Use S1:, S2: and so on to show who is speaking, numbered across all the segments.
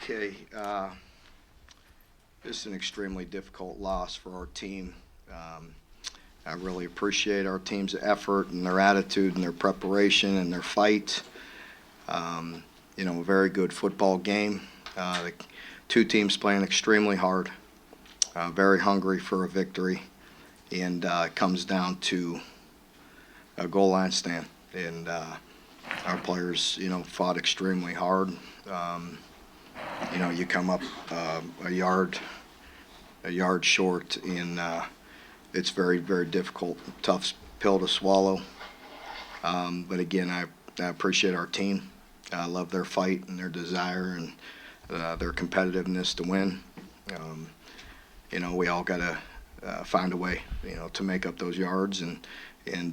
S1: Okay, this is an extremely difficult loss for our team. Um, I really appreciate our team's effort and their attitude and their preparation and their fight. A very good football game. The two teams playing extremely hard, very hungry for a victory, and it comes down to a goal line stand. And our players, fought extremely hard. Um, you come up a yard short, and it's very, very difficult, tough pill to swallow. But again, I appreciate our team. I love their fight and their desire and their competitiveness to win. Um, we all got to find a way, to make up those yards and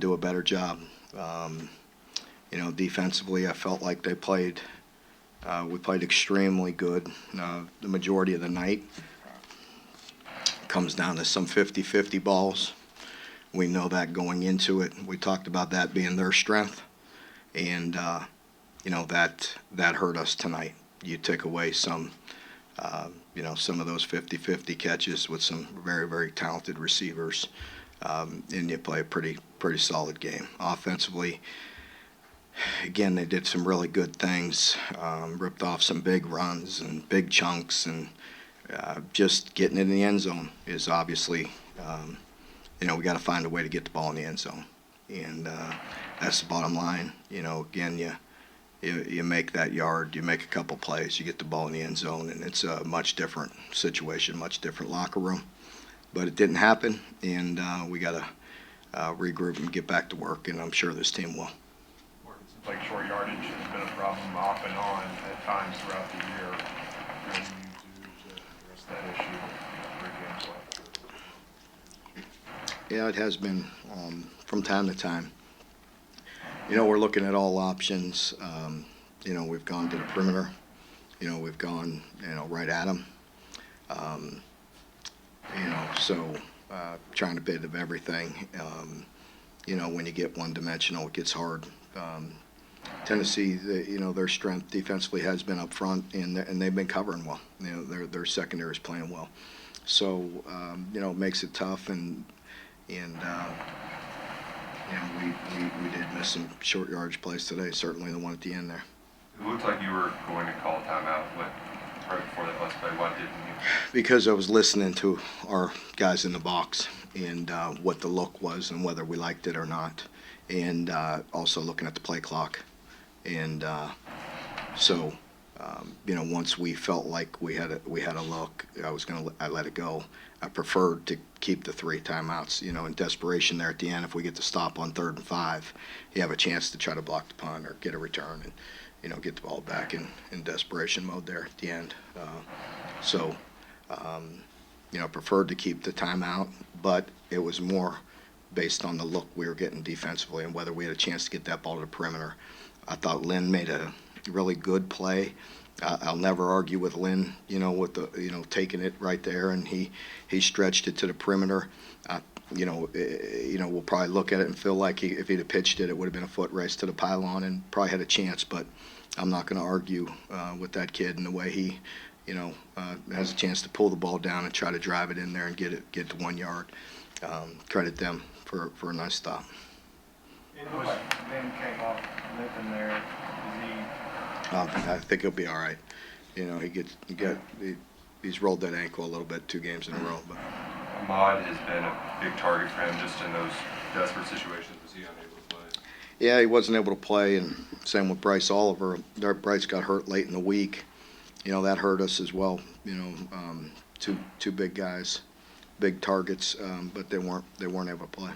S1: do a better job. Defensively, I felt like we played extremely good the majority of the night. Comes down to some 50-50 balls. We know that going into it. We talked about that being their strength, and that hurt us tonight. You take away some of those 50-50 catches with some very, very talented receivers, and you play a pretty solid game. Offensively, again, they did some really good things, ripped off some big runs and big chunks, and just getting in the end zone is obviously, we got to find a way to get the ball in the end zone, and that's the bottom line. Again, you make that yard, you make a couple plays, you get the ball in the end zone, and it's a much different situation, much different locker room. But it didn't happen, and we got to regroup and get back to work, and I'm sure this team will.
S2: Seems like short yardage has been a problem off and on at times throughout the year. What do you do to address that issue for games left?
S1: Yeah, it has been from time to time. We're looking at all options. We've gone to the perimeter. We've gone, right at them. So trying a bit of everything. When you get one-dimensional, it gets hard. Tennessee, their strength defensively has been up front, and they've been covering well. Their secondary is playing well. So, it makes it tough, and we did miss some short yardage plays today, certainly the one at the end there.
S2: It looked like you were going to call a timeout right before that last play. Why didn't you?
S1: Because I was listening to our guys in the box and what the look was and whether we liked it or not, and also looking at the play clock. And once we felt like we had a look, I let it go. I preferred to keep the 3 timeouts. In desperation there at the end, if we get to stop on 3rd and 5, you have a chance to try to block the punt or get a return and get the ball back in desperation mode there at the end. Preferred to keep the timeout, but it was more based on the look we were getting defensively and whether we had a chance to get that ball to the perimeter. I thought Lynn made a really good play. I'll never argue with Lynn, with the, taking it right there, and he stretched it to the perimeter. We'll probably look at it and feel like if he'd have pitched it, it would have been a foot race to the pylon and probably had a chance. But I'm not going to argue with that kid and the way he, has a chance to pull the ball down and try to drive it in there and get to 1 yard. Credit them for a nice stop.
S3: It looks like Ben came off limping there.
S1: I think he'll be all right. He's rolled that ankle a little bit 2 games in a row. But
S2: Ahmad has been a big target for him just in those desperate situations. Was he unable to play?
S1: yeah, he wasn't able to play, and same with Bryce Oliver. Bryce got hurt late in the week. That hurt us as well. Two big guys, big targets, but they weren't able to play.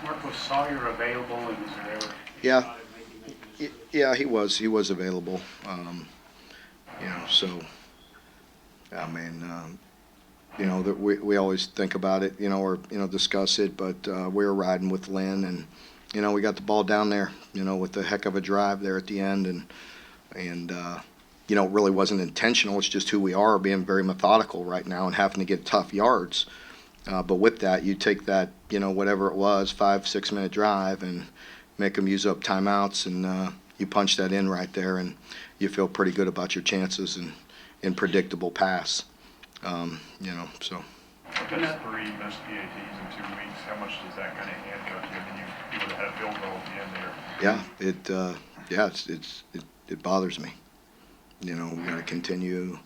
S3: Mark, was Sawyer available, and was there ever?
S1: Yeah. Yeah, he was available. That we always think about it, or discuss it. But we were riding with Lynn, and we got the ball down there, with a heck of a drive there at the end, and it really wasn't intentional. It's just who we are, being very methodical right now and having to get tough yards. But with that, you take that, whatever it was, 5-6 minute drive, and make them use up timeouts, and you punch that in right there, and you feel pretty good about your chances in predictable pass. So.
S2: But that's 3 missed PATs in 2 weeks. How much does that kind of handcuff you? I mean, you would have had a field goal at the end there.
S1: Yeah, it bothers me. We got to continue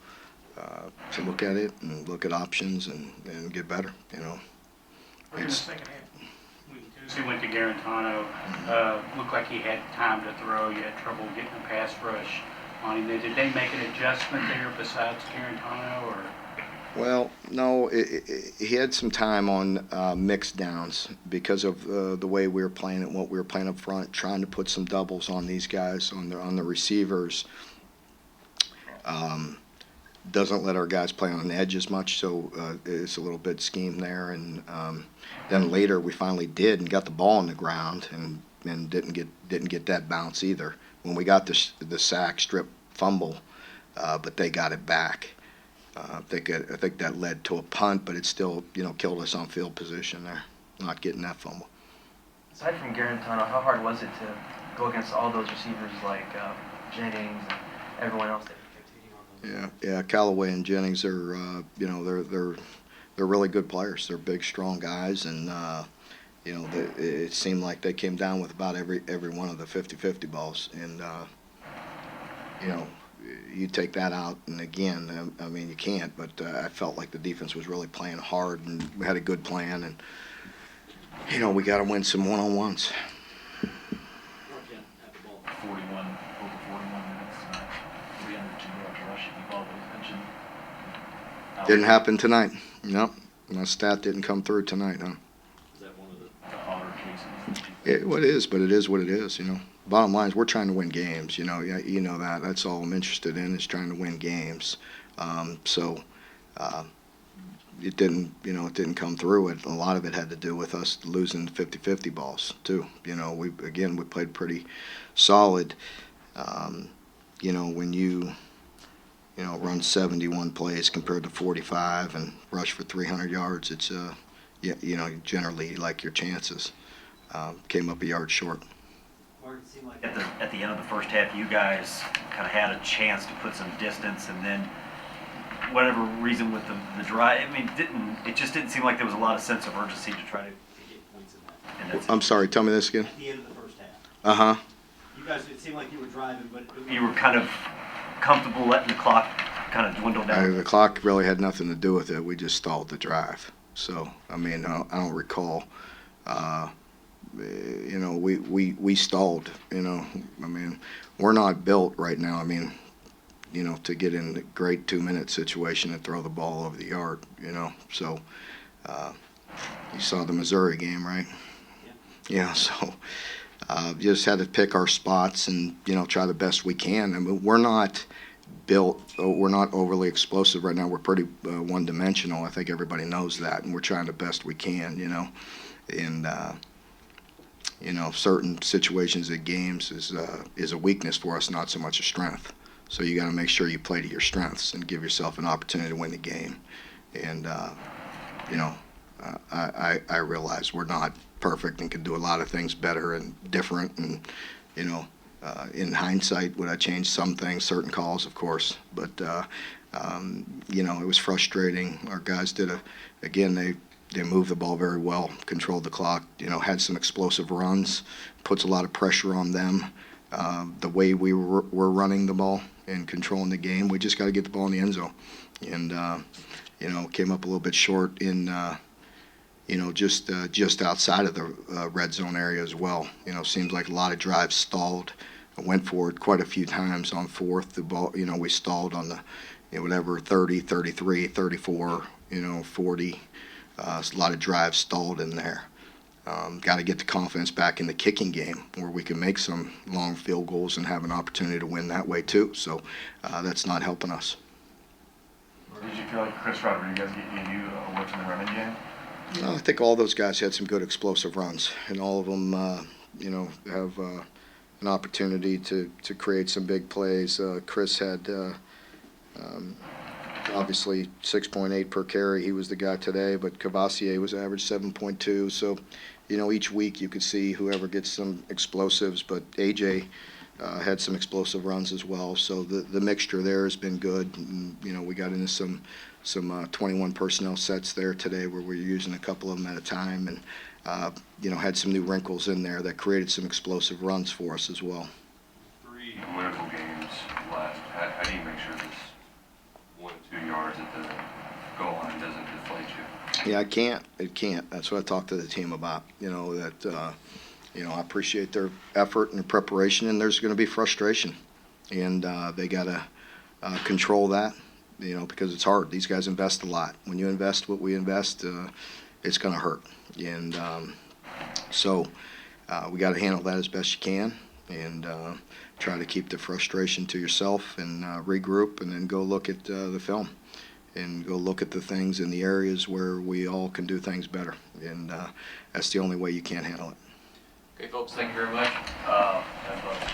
S1: to look at it and look at options and get better.
S3: In the
S1: It's
S3: second half, when Tuesday went to Garantano, looked like he had time to throw. You had trouble getting a pass rush on him. Did they make an adjustment there besides Garantano, or?
S1: well, no, he had some time on mixed downs because of the way we were playing and what we were playing up front, trying to put some doubles on these guys on the receivers. Doesn't let our guys play on the edge as much, so it's a little bit schemed there. And then later we finally did and got the ball on the ground and didn't get that bounce either. When we got the sack, strip, fumble, but they got it back. I think that led to a punt, but it still killed us on field position there, not getting that fumble.
S4: Aside from Garantano, how hard was it to go against all those receivers like Jennings and everyone else that you kept hitting on those?
S1: Yeah. Callaway and Jennings are they're really good players. They're big, strong guys, and it seemed like they came down with about every one of the 50-50 balls, and you take that out, and again, I mean, you can't, but I felt like the defense was really playing hard, and we had a good plan, and we got to win some one-on-ones.
S5: 41, over 41 minutes, 302 yards rushing. You've always mentioned.
S1: Didn't happen tonight. No, my stat didn't come through tonight, huh?
S5: Is that one of the harder cases?
S1: It is, but it is what it is, Bottom line is we're trying to win games, that. That's all I'm interested in is trying to win games. It didn't come through. A lot of it had to do with us losing 50-50 balls too. We played pretty solid. When you run 71 plays compared to 45 and rush for 300 yards, it's generally like your chances. Came up a yard short.
S6: Mark, it seemed like at the end of the first half, you guys kind of had a chance to put some distance, and then whatever reason with the drive, I mean, it just didn't seem like there was a lot of sense of urgency to try to get points in that.
S1: I'm sorry, tell me this again.
S6: At the end of the first half.
S1: Uh-huh.
S6: You guys, it seemed like you were driving, but you were kind of comfortable letting the clock kind of dwindle down.
S1: The clock really had nothing to do with it. We just stalled the drive. So, I mean, I don't recall. We stalled. I mean, we're not built right now. I mean, to get in a great 2-minute situation and throw the ball over the yard. So you saw the Missouri game, right? Yeah. So just had to pick our spots and try the best we can. I mean, we're not built. We're not overly explosive right now. We're pretty one-dimensional. I think everybody knows that, and we're trying the best we can. And certain situations at games is a weakness for us, not so much a strength. So you got to make sure you play to your strengths and give yourself an opportunity to win the game. And I realize we're not perfect and can do a lot of things better and different. And in hindsight, would I change some things, certain calls, of course. But it was frustrating. Our guys did they moved the ball very well, controlled the clock, had some explosive runs, puts a lot of pressure on them. The way we were running the ball and controlling the game, we just got to get the ball in the end zone. And, came up a little bit short in, just outside of the red zone area as well. Seems like a lot of drives stalled. I went for it quite a few times on fourth. The ball, we stalled on the, 30, 33, 34, 40. A lot of drives stalled in there. Got to get the confidence back in the kicking game where we can make some long field goals and have an opportunity to win that way too. So that's not helping us.
S2: Did you feel like Chris Rodriguez gave you a lift in the running game?
S1: No, I think all those guys had some good explosive runs, and all of them, have an opportunity to create some big plays. Chris had obviously 6.8 per carry. He was the guy today, but Cavassier was average 7.2. So, each week you could see whoever gets some explosives. But AJ had some explosive runs as well. So the mixture there has been good. And, you know, we got into some 21 personnel sets there today where we're using a couple of them at a time, and you know, had some new wrinkles in there that created some explosive runs for us as well.
S7: 3 winnable games left. How do you make sure this 1-2 yards at the goal line doesn't deflate you?
S1: Yeah, it can't. That's what I talked to the team about. You know, that you know, I appreciate their effort and their preparation, and there's going to be frustration, and they got to control that. You know, because it's hard. These guys invest a lot. When you invest what we invest, it's going to hurt. And so we got to handle that as best you can, and try to keep the frustration to yourself, and regroup, and then go look at the film, and go look at the things in the areas where we all can do things better. And that's the only way you can handle it.
S5: Okay, folks, thank you very much. Have